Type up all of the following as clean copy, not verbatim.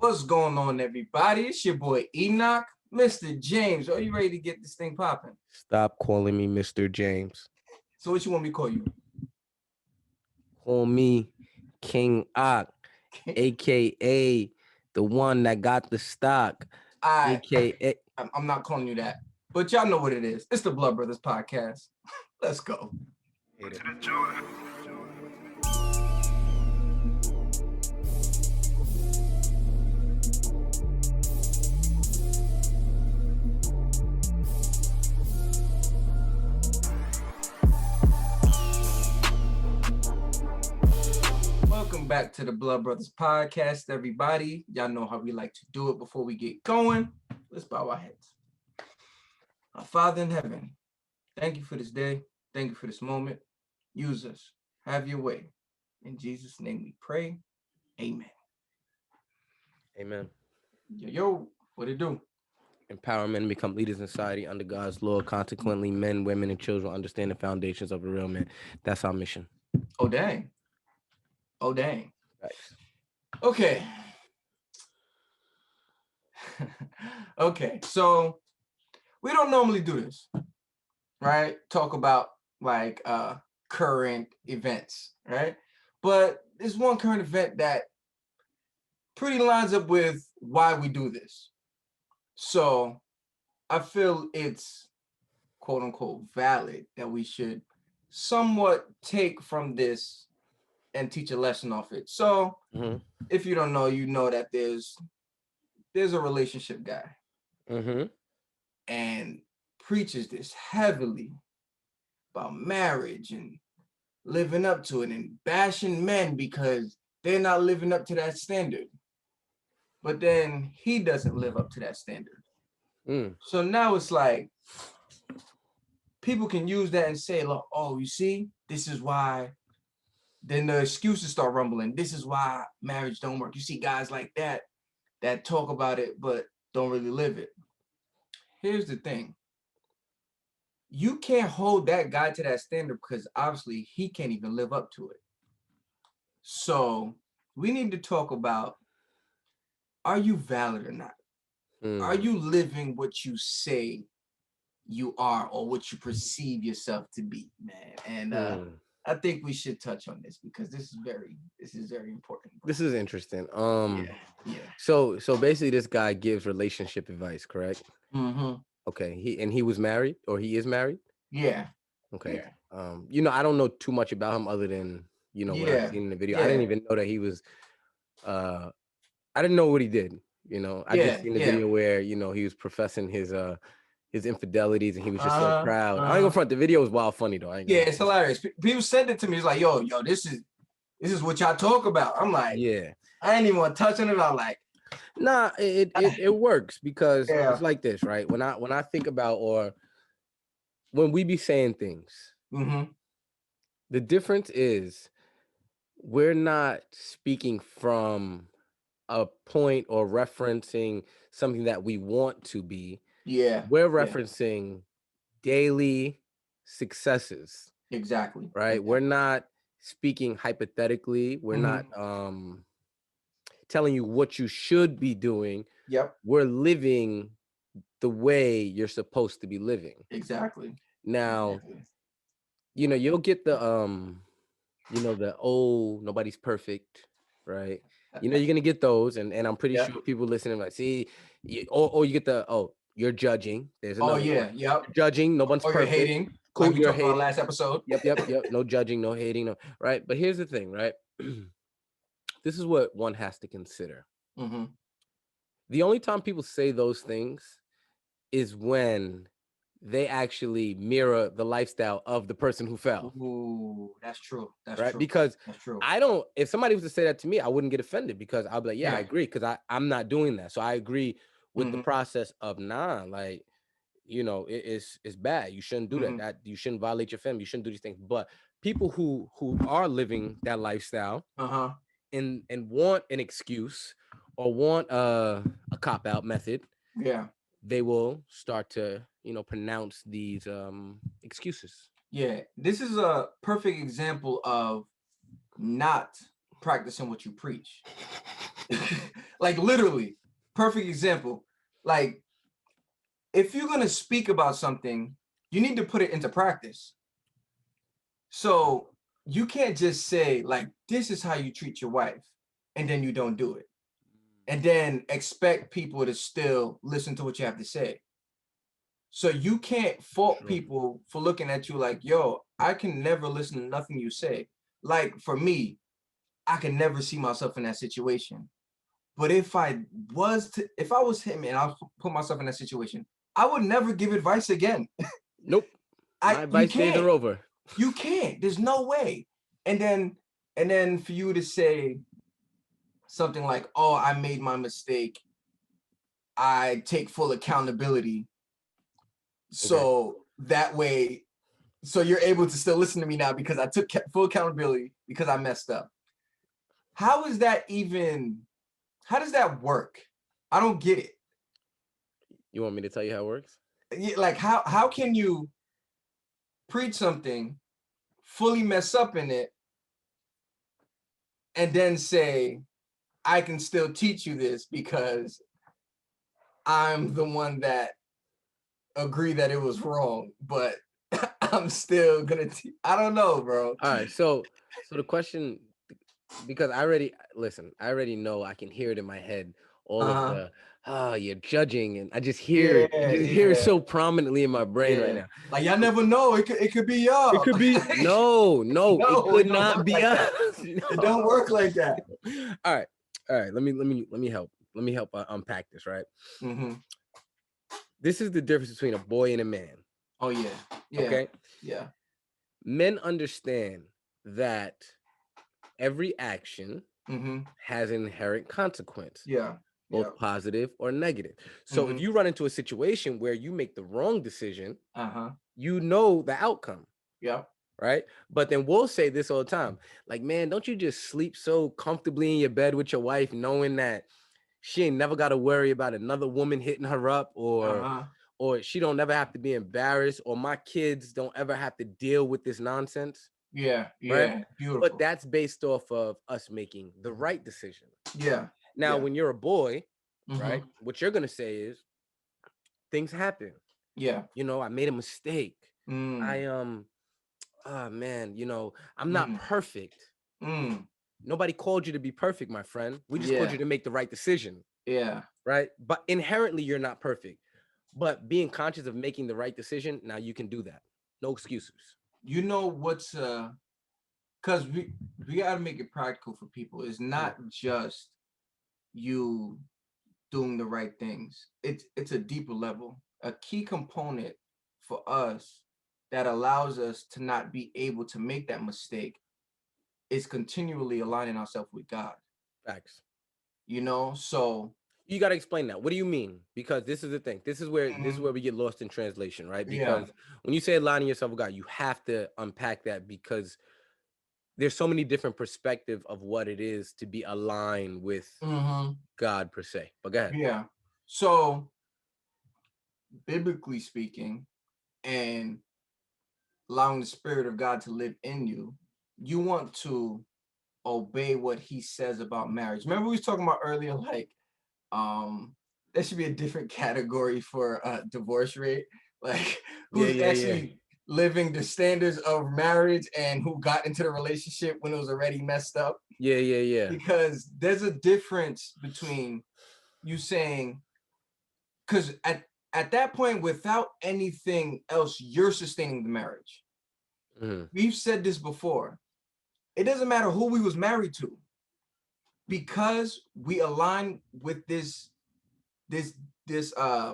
What's going on, everybody? It's your boy Enoch, Mr. James. Are you ready to get this thing popping? Stop calling me Mr. James. So what you want me to call you? Call me King Ak, aka the one that got the stock, aka. I'm not calling you that, but y'all know what it is. It's the Blood Brothers podcast. Let's go. Welcome back to the Blood Brothers podcast, everybody. Y'all know how we like to do it before we get going. Let's bow our heads. Our Father in heaven, thank you for this day. Thank you for this moment. Use us. Have your way. In Jesus' name we pray. Amen. Amen. Yo, what it do? Empower men to become leaders in society under God's law. Consequently, men, women, and children understand the foundations of a real man. That's our mission. Oh, dang. Oh, dang. Thanks. Okay. Okay, so we don't normally do this, right? Talk about like current events, right? But there's one current event that pretty lines up with why we do this. So I feel it's quote unquote valid that we should somewhat take from this and teach a lesson off it. So if you don't know, you know that there's a relationship guy and preaches this heavily about marriage and living up to it and bashing men because they're not living up to that standard. But then he doesn't live up to that standard. So now it's like people can use that and say, look, oh, you see, this is why. Then the excuses start rumbling. This is why marriage don't work. You see guys like that talk about it but don't really live it. Here's the thing. You can't hold that guy to that standard because obviously he can't even live up to it. So we need to talk about, are you valid or not? Are you living what you say you are or what you perceive yourself to be, man? And I think we should touch on this because this is very important. This is interesting. Yeah. So basically, this guy gives relationship advice, correct? Okay. He was married, or he is married. Yeah. Okay. Yeah. I don't know too much about him other than what I've seen in the video. I didn't even know that he was. I didn't know what he did. I just seen the video where he was professing his infidelities and he was just so proud. I ain't gonna front. The video was wild funny though. It's hilarious. People send it to me. It's like, yo, this is what y'all talk about. I'm like, yeah, I ain't even want to touch on it. I'm like, nah, it works because it's like this, right? When I think about, or when we be saying things, the difference is we're not speaking from a point or referencing something that we want to be. Yeah. We're referencing daily successes. Exactly. Right. Exactly. We're not speaking hypothetically. We're not telling you what you should be doing. Yep. We're living the way you're supposed to be living. Exactly. Now, you'll get the the nobody's perfect, right? You're gonna get those, and I'm pretty sure people listening like, see, or you get the you're judging. There's another one. Yep. Judging, no one's perfect. You're hating. Cool, like we talked about last episode. Yep. No judging, no hating, no. Right, but here's the thing, right? This is what one has to consider. The only time people say those things is when they actually mirror the lifestyle of the person who fell. Ooh, that's true. That's right. True. Because that's true. if somebody was to say that to me, I wouldn't get offended because I'll be like, yeah. I agree, because I'm not doing that. So I agree with the process of it's bad. You shouldn't do that. You shouldn't violate your family. You shouldn't do these things. But people who are living that lifestyle and want an excuse or want a cop-out method, they will start to pronounce these excuses. Yeah, this is a perfect example of not practicing what you preach. Like literally, perfect example. Like if you're going to speak about something, you need to put it into practice. So you can't just say like, this is how you treat your wife, and then you don't do it. And then expect people to still listen to what you have to say. So you can't fault people for looking at you like, yo, I can never listen to nothing you say. Like for me, I can never see myself in that situation. But if I was him and I put myself in that situation, I would never give advice again. Nope. My advice days are over. You can't. There's no way. And then for you to say something like, oh, I made my mistake. I take full accountability. So that way, so you're able to still listen to me now because I took full accountability because I messed up. How does that work? I don't get it. You want me to tell you how it works? Yeah, like how can you preach something, fully mess up in it, and then say, I can still teach you this because I'm the one that agree that it was wrong, but I'm still gonna I don't know, bro. All right, so the question, because I already know, I can hear it in my head, all of the you're judging, and I just hear it so prominently in my brain right now. Like y'all never know, it could be y'all. It could be no, it could not be us. No. It don't work like that. All right. Let me help unpack this, right? Mm-hmm. This is the difference between a boy and a man. Oh yeah. Okay. Yeah. Men understand that every action has an inherent consequence. Yeah. Both positive or negative. So if you run into a situation where you make the wrong decision, you know the outcome. Yeah. Right. But then we'll say this all the time. Like, man, don't you just sleep so comfortably in your bed with your wife, knowing that she ain't never got to worry about another woman hitting her up, or she don't never have to be embarrassed, or my kids don't ever have to deal with this nonsense. Yeah. Right. Beautiful. But that's based off of us making the right decision. Yeah. Now, when you're a boy, right, what you're going to say is things happen. Yeah. You know, I made a mistake. Oh man, you know, I'm not perfect. Nobody called you to be perfect, my friend. We just called you to make the right decision. Yeah. Right. But inherently, you're not perfect. But being conscious of making the right decision, now you can do that. No excuses. You know what's because we gotta make it practical for people. It's not just you doing the right things. It's a deeper level. A key component for us that allows us to not be able to make that mistake is continually aligning ourselves with God. Facts. You know, so you got to explain that. What do you mean? Because this is the thing. This is where we get lost in translation, right? Because when you say aligning yourself with God, you have to unpack that, because there's so many different perspectives of what it is to be aligned with God per se. But go ahead. Yeah. So biblically speaking, and allowing the Spirit of God to live in you, you want to obey what he says about marriage. Remember we was talking about earlier, like there should be a different category for divorce rate, like who's actually living the standards of marriage and who got into the relationship when it was already messed up. Because there's a difference between you saying, because at that point, without anything else, you're sustaining the marriage. We've said this before. It doesn't matter who we was married to, because we align with this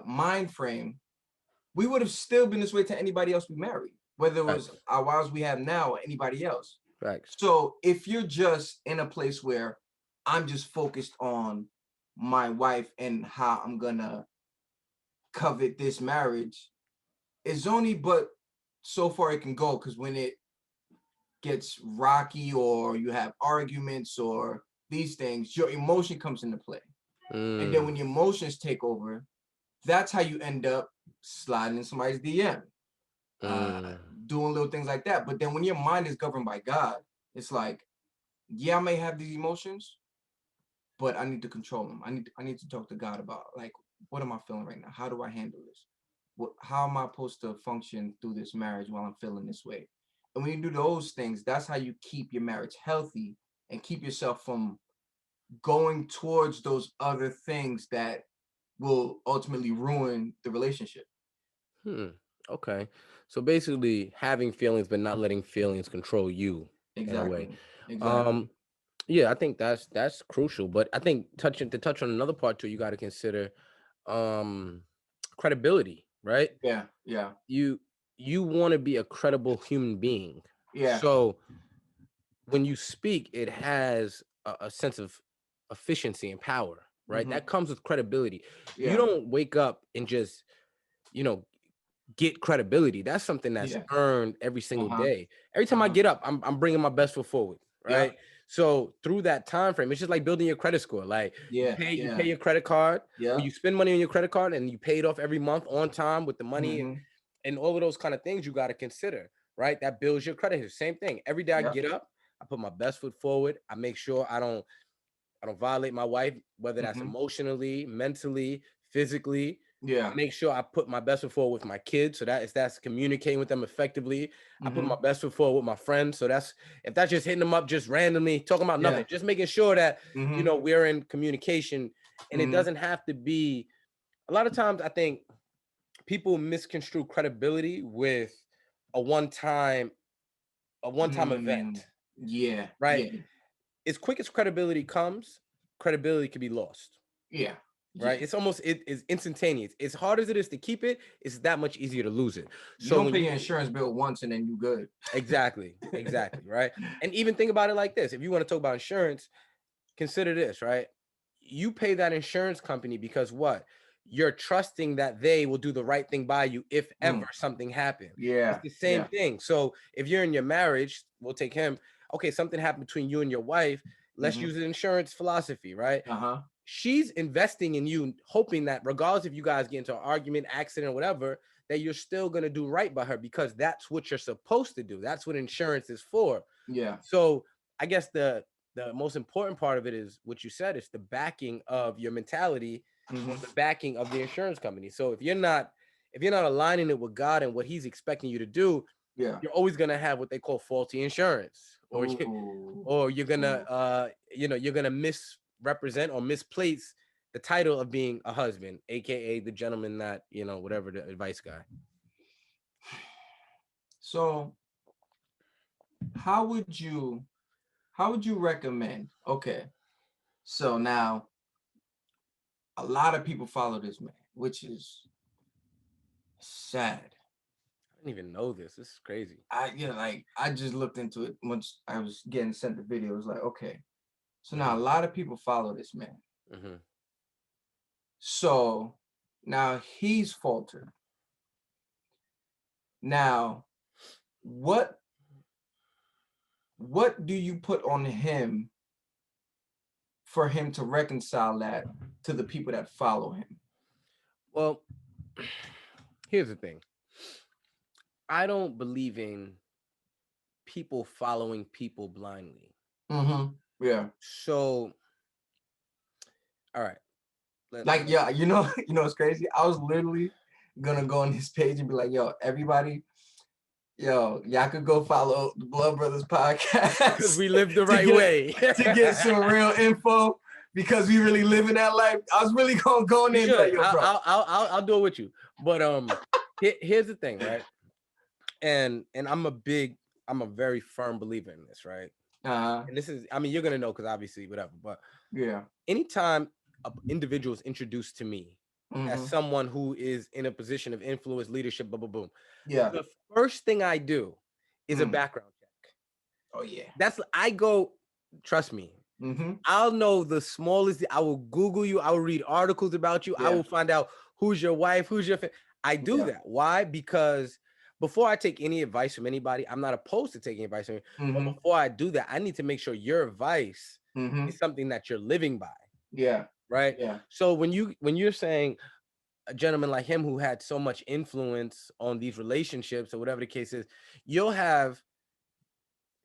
mind frame. We would have still been this way to anybody else we married, whether it was our wives we have now or anybody else. So if you're just in a place where I'm just focused on my wife and how I'm gonna covet this marriage, it's only but so far it can go, because when it gets rocky or you have arguments or these things, your emotion comes into play. And then when your emotions take over, that's how you end up sliding in somebody's DM, doing little things like that. But then when your mind is governed by God, it's like, yeah, I may have these emotions, but I need to control them. I need to talk to God about, like, what am I feeling right now? How do I handle this? How am I supposed to function through this marriage while I'm feeling this way? And when you do those things, that's how you keep your marriage healthy and keep yourself from going towards those other things that will ultimately ruin the relationship. Okay. So basically having feelings, but not letting feelings control you in a way. Exactly. Exactly. Um, yeah, I think that's crucial. But I think to touch on another part too, you got to consider um credibility, right? Yeah. Yeah. You you want to be a credible human being. Yeah. So when you speak, it has a sense of efficiency and power, right? Mm-hmm. That comes with credibility. You Yeah. don't wake up and just, you know, get credibility. That's something that's Yeah. earned every single Uh-huh. day. Every time I Uh-huh. get up, I'm bringing my best foot forward, Yeah. right? So through that time frame, it's just like building your credit score. Like Yeah. you pay Yeah. your credit card, or Yeah. you spend money on your credit card and you pay it off every month on time with the money Mm-hmm. and all of those kind of things you got to consider, right? That builds your credit. Same thing. Every day I Yeah. get up, I put my best foot forward. I make sure I don't violate my wife, whether that's Mm-hmm. emotionally, mentally, physically. I Yeah. make sure I put my best foot forward with my kids. So that's communicating with them effectively. I put Mm-hmm. my best foot forward with my friends. So that's if that's just hitting them up just randomly, talking about Yeah. nothing, just making sure that Mm-hmm. we're in communication. And it Mm-hmm. doesn't have to be a lot of times I think people misconstrue credibility with a one-time a one-time Mm. event, Yeah. right? Yeah. As quick as credibility comes, credibility can be lost. Yeah. Right, Yeah. it is instantaneous. As hard as it is to keep it, it's that much easier to lose it. You So don't when pay you your insurance bill once and then you good. exactly, right? And even think about it like this: if you want to talk about insurance, consider this, right? You pay that insurance company because what? You're trusting that they will do the right thing by you if ever Mm. something happened. It's Yeah. the same Yeah. thing. So if you're in your marriage, we'll take him. Okay, something happened between you and your wife. Let's Mm-hmm. use the insurance philosophy, right? Uh-huh. She's investing in you, hoping that regardless if you guys get into an argument, accident, or whatever, that you're still gonna do right by her because that's what you're supposed to do. That's what insurance is for. Yeah. So I guess the most important part of it is what you said, it's the backing of your mentality or Mm-hmm. the backing of the insurance company. So if you're not aligning it with God and what he's expecting you to do, Yeah. you're always gonna have what they call faulty insurance, Ooh. or you're gonna Ooh. you're gonna misrepresent or misplace the title of being a husband, aka the gentleman that whatever the advice guy. So how would you how would you recommend? Okay. So now a lot of people follow this man, which is sad. I didn't even know this. This is crazy. Like I just looked into it once I was getting sent the video. It was like, okay. So now a Mm-hmm. lot of people follow this man. Mm-hmm. So now he's faltered. Now, what what do you put on him for him to reconcile that to the people that follow him? Well, here's the thing. I don't believe in people following people blindly. Mm-hmm. Yeah. So, all right. Like, yeah, you know what's crazy? I was literally gonna go on his page and be like, yo, everybody, yo, y'all could go follow the Blood Brothers Because podcast we live the to right way. get some real info because we really living that life. I was really gonna go in You there and be like, should. yo, bro. I'll do it with you. But here's the thing, right? And I'm a very firm believer in this, right? Uh-huh. And this is, I mean, you're gonna know because obviously, whatever. But Yeah. anytime an individual is introduced to me as Mm-hmm. someone who is in a position of influence, leadership, boom, boom, boom, Yeah. the first thing I do is a Mm. background check. Oh yeah. I go, trust me, Mm-hmm. I'll know the smallest. I will Google you. I will read articles about you. I Yeah. will find out who's your wife, who's your. I do Yeah. that. Why? Because before I take any advice from anybody, I'm not opposed to taking advice from you. But Mm-hmm. before I do that, I need to make sure your advice Mm-hmm. is something that you're living by, Yeah. right? Yeah. So when you're saying a gentleman like him who had so much influence on these relationships or whatever the case is, you'll have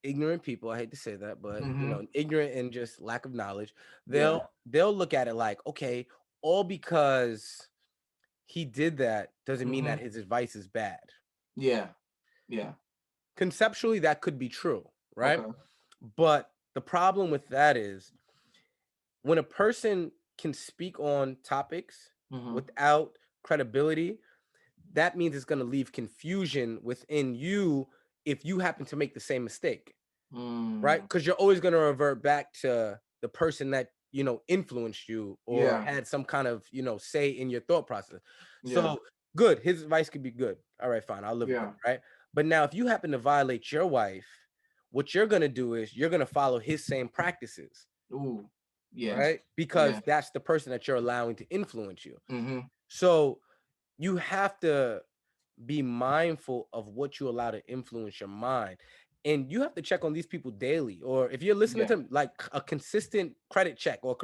ignorant people, I hate to say that, but Mm-hmm. ignorant and just lack of knowledge, Yeah. they'll look at it like, okay, all because he did that doesn't mean that Mm-hmm. his advice is bad. Yeah. Yeah. Conceptually, that could be true, right? Okay. But the problem with that is when a person can speak on topics Mm-hmm. without credibility, that means it's going to leave confusion within you if you happen to make the same mistake, right? Mm. Because you're always going to revert back to the person that influenced you or Yeah. had some kind of say in your thought process. Yeah. So good, his advice could be good. All right, fine, I'll live with Yeah. it, right? But now if you happen to violate your wife, what you're going to do is you're going to follow his same practices, Ooh. Yeah. right? Because Yeah. that's the person that you're allowing to influence you. Mm-hmm. So you have to be mindful of what you allow to influence your mind. And you have to check on these people daily. Or if you're listening Yeah. to them, like a consistent credit check or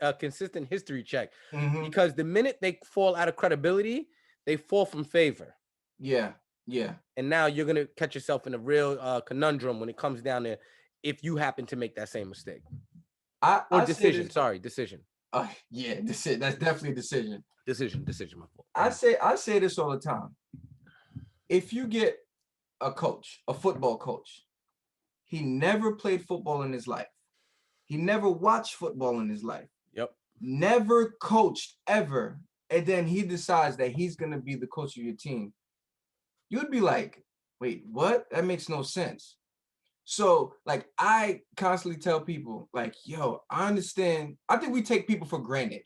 a consistent history check, Mm-hmm. because the minute they fall out of credibility, they fall from favor. Yeah. Yeah. And now you're going to catch yourself in a real conundrum when it comes down to if you happen to make that same mistake. Or I say decision. this. Sorry, decision. Yeah. That's definitely a decision. Decision, my fault. I say this all the time. If you get a coach, a football coach, he never played football in his life. He never watched football in his life. Yep. Never coached ever. And then he decides that he's going to be the coach of your team. You'd be like, wait, what? That makes no sense. So, like, I constantly tell people, like, yo, I understand. I think we take people for granted.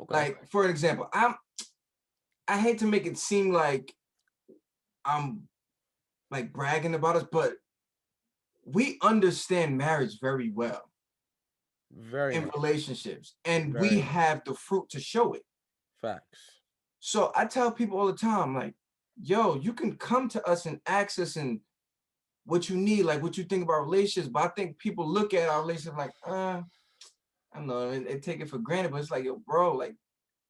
Okay. Like, for an example, I hate to make it seem like I'm like bragging about us, but we understand marriage very well Very in much. relationships, and Very we much. have the fruit to show it. Facts. So I tell people all the time, like, yo, you can come to us and ask us and what you need, like what you think about relationships. But I think people look at our relationship like, I don't know, and they take it for granted. But it's like, yo, bro, like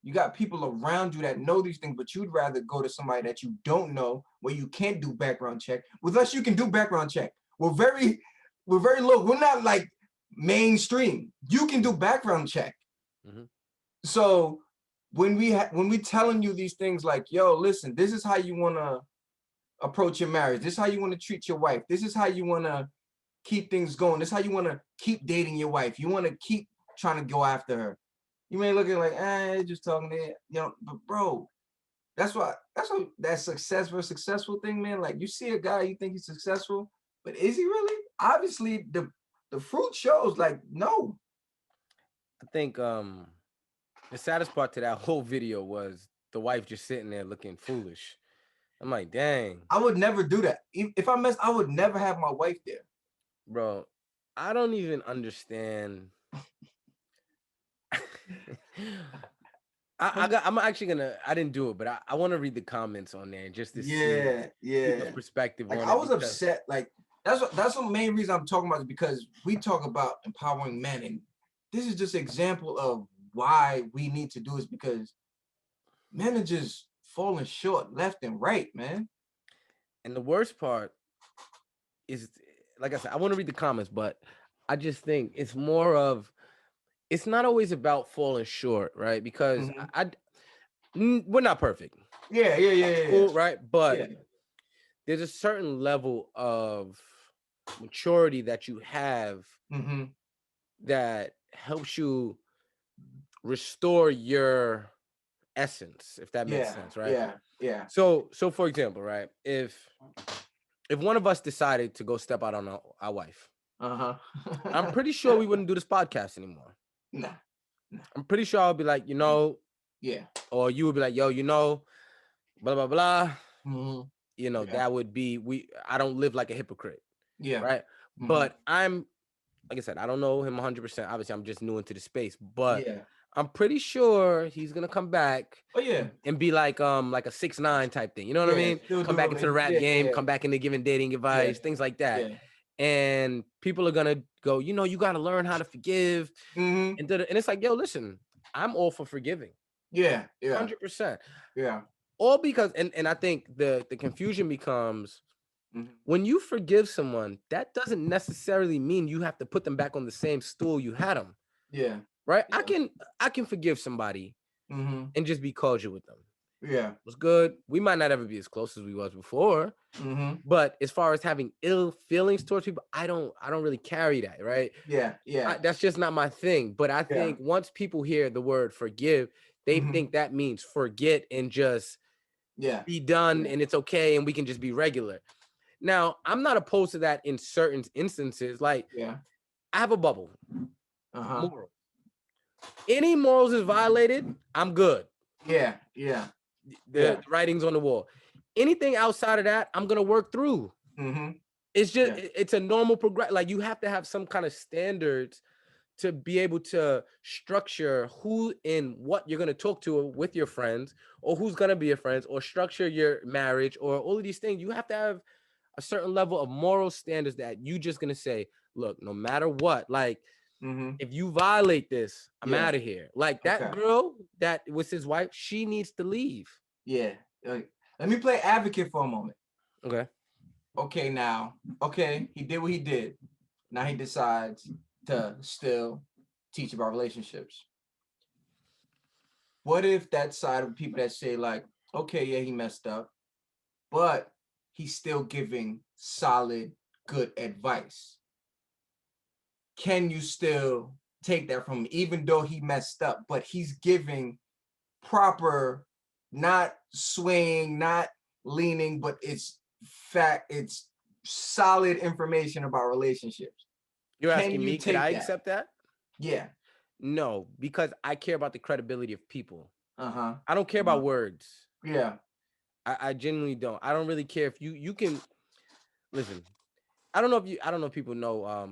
you got people around you that know these things, but you'd rather go to somebody that you don't know, where you can't do background check. With us, you can do background check. We're very low. We're not like mainstream. You can do background check. Mm-hmm. So when we telling you these things like, yo, listen, this is how you want to approach your marriage. This is how you want to treat your wife. This is how you want to keep things going. This is how you want to keep dating your wife. You want to keep trying to go after her. You may look at it like, just talking to but bro, that's what that success versus successful thing, man. Like you see a guy, you think he's successful, but is he really? Obviously, the fruit shows like no. I think the saddest part to that whole video was the wife just sitting there looking foolish. I'm like, dang. I would never do that. If I messed, I would never have my wife there. Bro, I don't even understand. I'm actually gonna. I didn't do it, but I want to read the comments on there just to see people's perspective like, on I it. was upset. Like that's the main reason I'm talking about is because we talk about empowering men, and this is just an example of why we need to do this because men are just falling short left and right, man. And the worst part is, like I said, I want to read the comments, but I just think it's more of. It's not always about falling short, right? Because we're not perfect. Yeah. Cool, right? But yeah. there's a certain level of maturity that you have that helps you restore your essence, if that makes sense, right? Yeah. So for example, right, if one of us decided to go step out on our wife, I'm pretty sure we wouldn't do this podcast anymore. Nah. I'm pretty sure I'll be like, yeah, or you would be like, yo, blah blah blah. Yeah. That would be I don't live like a hypocrite. Yeah. Right. But I'm, like I said, I don't know him 100%. Obviously, I'm just new into the space, but I'm pretty sure he's gonna come back. Oh yeah. And be like a 6ix9ine type thing. You know what I mean? Come back into the rap game, come back into giving dating advice, things like that. And people are gonna go, you gotta learn how to forgive. And it's like, yo, listen, I'm all for forgiving. Yeah. 100%. Yeah. All because, and I think the confusion becomes When you forgive someone, that doesn't necessarily mean you have to put them back on the same stool you had them. Yeah. Right. Yeah. I can forgive somebody and just be cordial with them. Yeah. What's good? We might not ever be as close as we was before. But as far as having ill feelings towards people, I don't really carry that, right? Yeah. Yeah. That's just not my thing. But I think once people hear the word forgive, they think that means forget and just be done and it's okay and we can just be regular. Now, I'm not opposed to that in certain instances. Like, I have a bubble. Moral. Any morals is violated, I'm good. Yeah. Yeah. The writing's on the wall. Anything outside of that, I'm gonna work through. It's just it's a normal progress. Like, you have to have some kind of standards to be able to structure who and what you're gonna talk to with your friends, or who's gonna be your friends, or structure your marriage, or all of these things. You have to have a certain level of moral standards that you just gonna say, look, no matter what, like, if you violate this, I'm out of here. Like that girl that was his wife, she needs to leave. Yeah. Let me play advocate for a moment. Okay. Okay, now, okay, he did what he did. Now he decides to still teach about relationships. What if that side of people that say, like, okay, yeah, he messed up, but he's still giving solid, good advice? Can you still take that from him, even though he messed up, but he's giving proper, not swaying, not leaning, but it's fact, it's solid information about relationships? You're Can asking you me, could I take that? accept that? Yeah. No, because I care about the credibility of people. Uh-huh. I don't care about words. Yeah. I genuinely don't. I don't really care if you can listen. I don't know if people know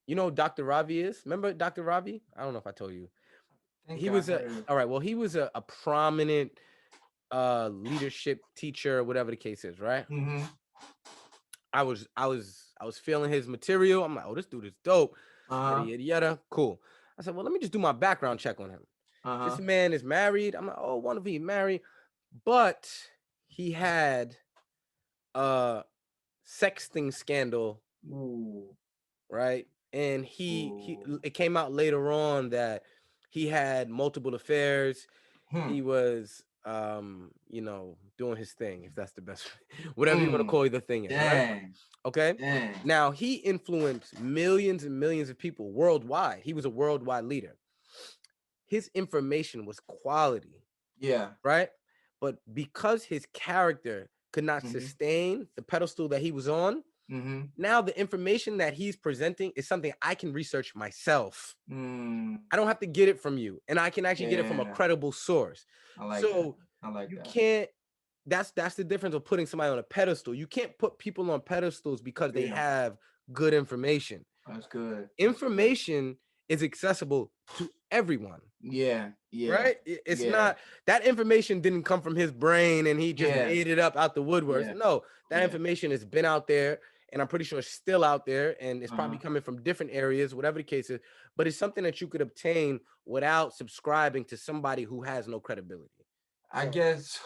you know Dr. Ravi is. Remember Dr. Ravi? I don't know if I told you. He was all right. Well, he was a prominent leadership teacher, whatever the case is, right? I was feeling his material. I'm like, oh, this dude is dope. Yada yada yada. Cool. I said, well, let me just do my background check on him. This man is married. I'm like, oh, wonderful, he's married, but he had a sexting scandal. Ooh. Right? And he it came out later on that he had multiple affairs. He was you know, doing his thing, if that's the best whatever you want to call the thing is, right? Okay. Now he influenced millions and millions of people worldwide. He was a worldwide leader. His information was quality. Yeah. Right? But because his character could not sustain the pedestal that he was on, now the information that he's presenting is something I can research myself. I don't have to get it from you, and I can actually get it from a credible source. I like so that. I like you that. can't. That's the difference of putting somebody on a pedestal. You can't put people on pedestals because they have good information. That's good. Information is accessible to everyone. Yeah. Yeah. Right? It's not that information didn't come from his brain and he just made it up out the woodworks. No, that information has been out there, and I'm pretty sure it's still out there, and it's probably coming from different areas, whatever the case is. But it's something that you could obtain without subscribing to somebody who has no credibility. I guess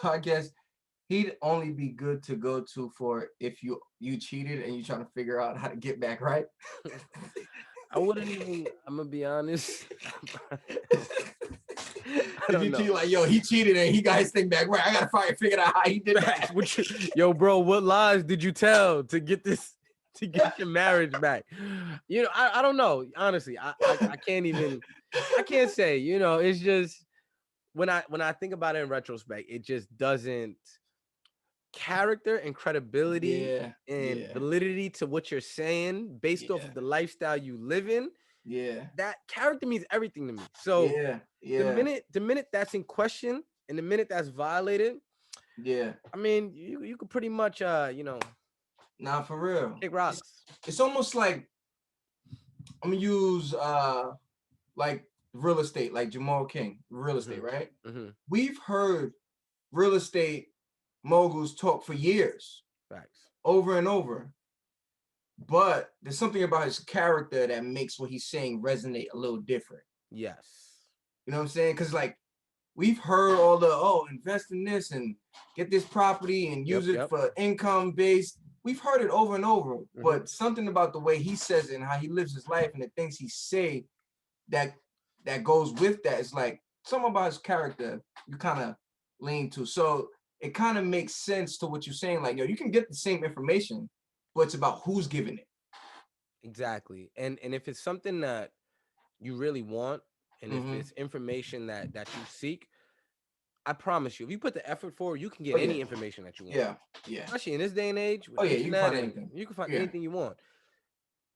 he'd only be good to go to for if you cheated and you're trying to figure out how to get back right. I wouldn't even. I'm gonna be honest. If you cheat, like, yo, he cheated and he got his thing back right, I gotta figure out how he did that. Yo, bro, what lies did you tell to get this, to get your marriage back? You know, I don't know. Honestly, I can't even. I can't say. You know, it's just when I think about it in retrospect, it just doesn't. Character and credibility and validity to what you're saying based off of the lifestyle you live in. That character means everything to me. So the minute that's in question and the minute that's violated, I mean, you could pretty much you know, nah, for real, kick rocks. It's almost like I'm gonna use like real estate, like Jamal King, real estate, right? We've heard real estate moguls talk for years, over and over, but there's something about his character that makes what he's saying resonate a little different. Yes. You know what I'm saying? Because, like, we've heard all the, invest in this and get this property and use it for income based, we've heard it over and over, but something about the way he says it and how he lives his life and the things he say that goes with that is like some about his character you kind of lean to. So it kind of makes sense to what you're saying. Like, yo, you can get the same information, but it's about who's giving it. Exactly. And if it's something that you really want, and if it's information that you seek, I promise you, if you put the effort forward, you can get any information that you want. Yeah. Especially in this day and age with you can find anything. You can find anything you want.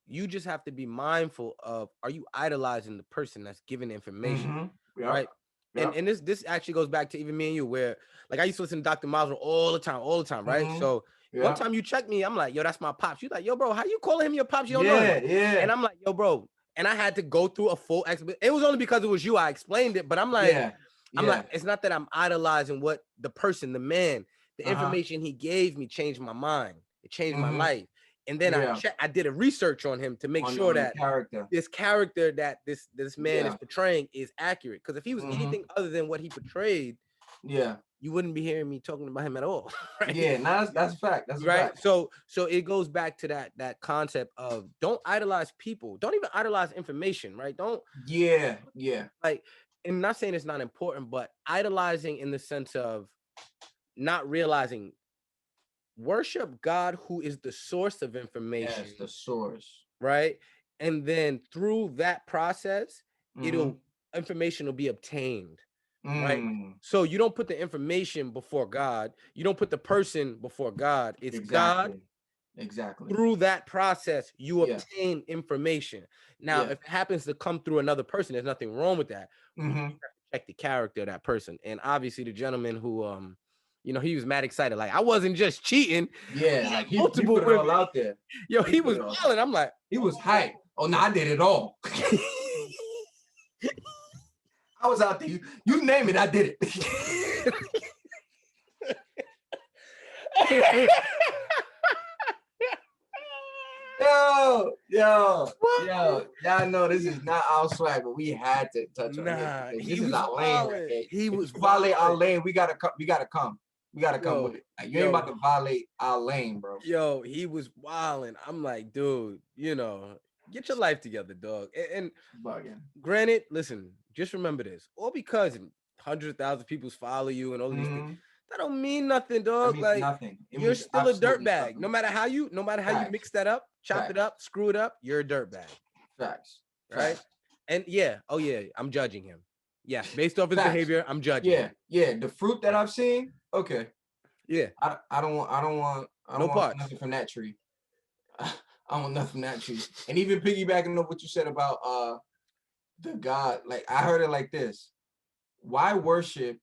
You just have to be mindful of, are you idolizing the person that's giving information? Right. And this actually goes back to even me and you, where like I used to listen to Dr. Maslow all the time, right? So one time you checked me, I'm like, yo, that's my pops. You like, yo, bro, how you calling him your pops? You don't know him. And I'm like, yo, bro. And I had to go through a full explanation. It was only because it was you. I explained it, but I'm like, like, it's not that I'm idolizing what the person, the man, the information he gave me changed my mind. It changed my life. And then I did a research on him to make sure that this character that this man is portraying is accurate. Because if he was anything other than what he portrayed, you wouldn't be hearing me talking about him at all. Right? Yeah, that's a fact. That's right. Fact. So it goes back to that concept of don't idolize people. Don't even idolize information, right? Don't. Yeah. Like, and I'm not saying it's not important, but idolizing in the sense of not realizing. Worship God, who is the source of information. Yes, the source. Right? And then through that process, information will be obtained. Right? So you don't put the information before God. You don't put the person before God. It's God. Exactly. Through that process, you obtain information. Now, if it happens to come through another person, there's nothing wrong with that. You have to check the character of that person. And obviously the gentleman who you know, he was mad excited. Like, I wasn't just cheating. Yeah, like he put it all out there. Yo, he was wilding. I'm like, he was hyped. Oh, no, I did it all. I was out there. You name it, I did it. Yo, y'all know this is not our swag, but we had to touch on it. This is our lane. Right? He was violate our lane. We gotta come. We gotta come with it. Like, you ain't about to violate our lane, bro. Yo, he was wilding. I'm like, dude, you know, get your life together, dog. And granted, listen, just remember this. All because hundreds of thousands of people follow you and all of these things, that don't mean nothing, dog. Like, nothing. You're still a dirtbag. No matter how you mix that up, chop it up, screw it up, you're a dirtbag. Facts. Right? And I'm judging him. Yeah, based off his behavior, I'm judging him. Yeah. The fruit that I've seen, okay. Yeah. I don't want nothing from that tree. I want nothing from that tree. And even piggybacking on what you said about the God, like I heard it like this. Why worship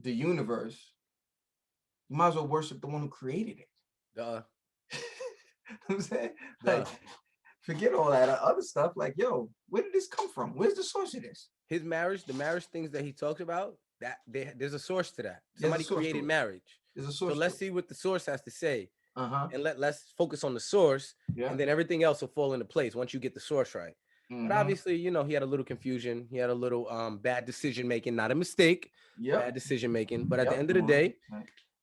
the universe? You might as well worship the one who created it. Duh. You know what I'm saying? Like, forget all that other stuff. Like, yo, where did this come from? Where's the source of this? His marriage, the marriage things that he talks about, there's a source to that. Somebody created marriage. There's a source. So let's see what the source has to say. And let's focus on the source, and then everything else will fall into place once you get the source right. But obviously, you know, he had a little confusion. He had a little bad decision making, not a mistake. Bad decision making. But at the end of the day,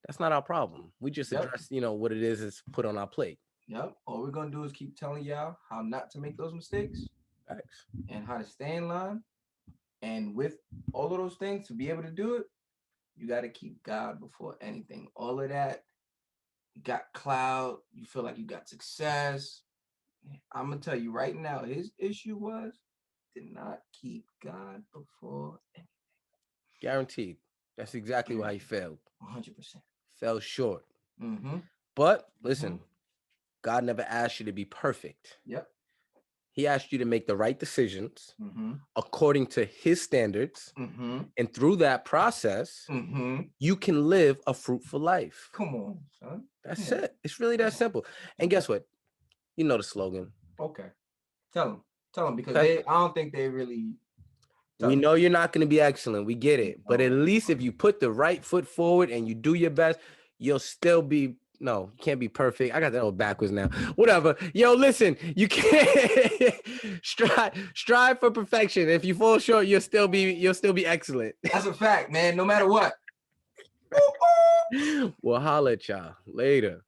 that's not our problem. We just address, you know, what it is put on our plate. All we're gonna do is keep telling y'all how not to make those mistakes. Thanks. And how to stay in line. And with all of those things, to be able to do it, you got to keep God before anything. All of that, you got clout, you feel like you got success. I'm going to tell you right now, his issue was, did not keep God before anything. Guaranteed. That's exactly why he failed. 100%. Fell short. But listen, God never asked you to be perfect. He asked you to make the right decisions according to his standards. And through that process, you can live a fruitful life. Come on, son. That's it. It's really that simple. And guess what? You know the slogan. Okay. Tell them because I don't think they really. We know you're not going to be excellent. We get it. But at least if you put the right foot forward and you do your best, you'll still be. No, you can't be perfect. I got that all backwards now. Whatever. Yo, listen, you can't strive for perfection. If you fall short, you'll still be excellent. That's a fact, man. No matter what. We'll holler at y'all later.